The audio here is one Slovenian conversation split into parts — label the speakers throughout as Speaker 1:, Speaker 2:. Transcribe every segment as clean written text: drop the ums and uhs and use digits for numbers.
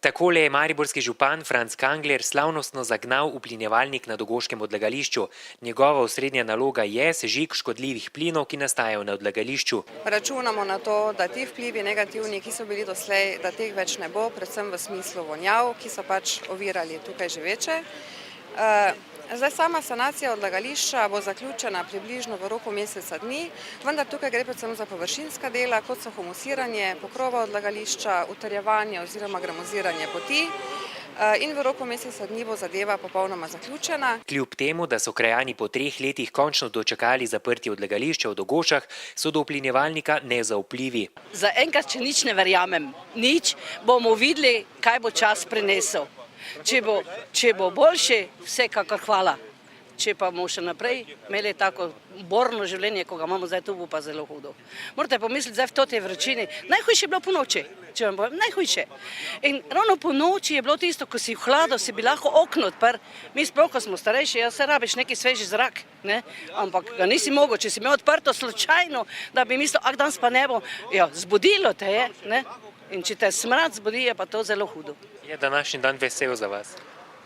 Speaker 1: Takole je mariborski župan Franc Kangler slavnostno zagnal uplinjevalnik na dogoškem odlagališču. Njegova osrednja naloga je sežig škodljivih plinov, ki nastajajo na odlagališču.
Speaker 2: Računamo na to, da ti vplivi negativni, ki so bili doslej, da teh več ne bo, predvsem v smislu vonjav, ki so pač ovirali tukaj živeče. Zdaj sama sanacija odlagališča bo zaključena približno v roku meseca dni, vendar tukaj gre predvsem za površinska dela, kot so humusiranje pokrova odlagališča, utrjevanje oziroma gramoziranje poti in v roku meseca dni bo zadeva popolnoma zaključena.
Speaker 1: Kljub temu, da so krajani po 3 letih končno dočakali zaprtje odlagališča v Dogošah, so do uplinjevalnika nezaupljivi.
Speaker 3: Zaenkrat, če nič ne verjamem, nič, bomo videli, kaj bo čas prinesel. Če bo boljše, vsekakor hvala. Če pa bomo še naprej imeli tako borno življenje, ko ga imamo zdaj, to bo pa zelo hudo. Morate pomisliti zdaj v tej vročini. Najhujše je bilo po noči, če vam povem, najhujše. In ravno po noči je bilo tisto, ko si v hladu, si bi lahko okno odprl. Mi sploh, ko smo starejši, se rabiš neki sveži zrak, ne? Ampak ga nisi mogel, če si imel odprto slučajno, da bi mislil, danes pa ne bo, ja, zbudilo te je, ne? In če te smrad zbudi, je pa to zelo hudo.
Speaker 1: Je današnji dan vesel za vas?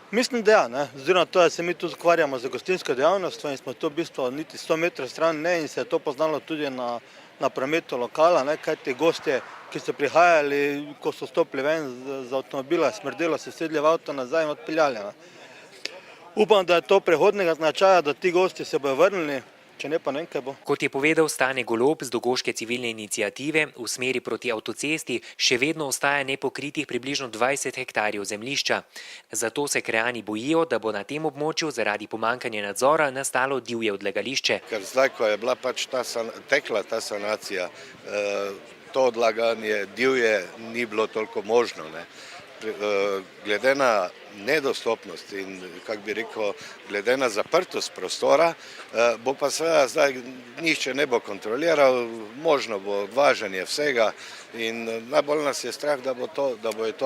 Speaker 4: Mislim, da ja, oziroma to, da se mi tu ukvarjamo z gostinsko dejavnostjo in smo to v bistvu niti 100 metrov stran, in se je to poznalo tudi na prometu lokala, kaj ti gostje, ki so prihajali, ko so stopili ven z avtomobila, smrdelo, se sedli v avto nazaj in odpeljali. Upam, da je to prehodnega značaja, da ti gosti se bodo vrnili. Če ne, pa ne vem, kaj bo.
Speaker 1: Kot je povedal Stane Golob z Dogoške civilne iniciative, v smeri proti avtocesti še vedno ostaja nepokritih približno 20 hektarjev zemljišča. Zato se krajani bojijo, da bo na tem območju zaradi pomanjkanja nadzora nastalo divje odlagališče.
Speaker 5: Ker zdaj, ko je bila pač tekla ta sanacija, to odlaganje divje ni bilo toliko možno. Glede na nedostopnost in, kako bi rekel, glede na zaprtost prostora, bo pa seveda zdaj nihče ne bo kontroliral, možno bo odvažanje vsega in najbolj nas je strah, da bo to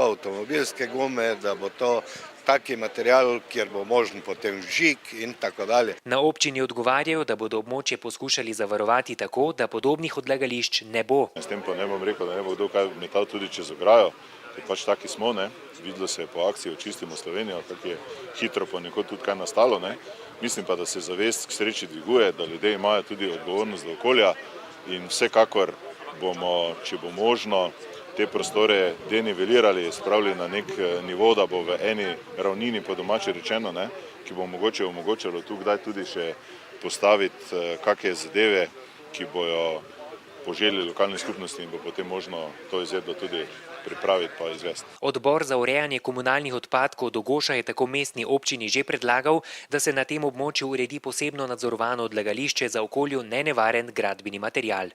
Speaker 5: avtomobilske gume, da bo to taki material, kjer bo možen potem žig in tako dalje.
Speaker 1: Na občini odgovarjajo, da bodo območje poskušali zavarovati tako, da podobnih odlagališč ne bo.
Speaker 6: S tem pa ne bom rekel, da ne bo kdo kaj metal tudi čez ograjo. Pač taki smo, videlo se je po akciji Očistimo Slovenijo, kako je hitro ponekod tudi kaj nastalo. Mislim pa, da se zavest k sreči dviguje, da ljudje imajo tudi odgovornost do okolja in vsekakor bomo, če bo možno, te prostore denivelirali, spravili na nek nivo, da bo v eni ravnini, po domače rečeno, ki bo mogoče omogočalo tu kdaj tudi še postaviti kakšne zadeve, ki bojo poželjeli lokalne skupnosti in bo potem možno to izvedbo tudi pripraviti pa izvesti.
Speaker 1: Odbor za urejanje komunalnih odpadkov Dogoša je tako mestni občini že predlagal, da se na tem območju uredi posebno nadzorovano odlagališče za okolju nenevaren gradbeni material.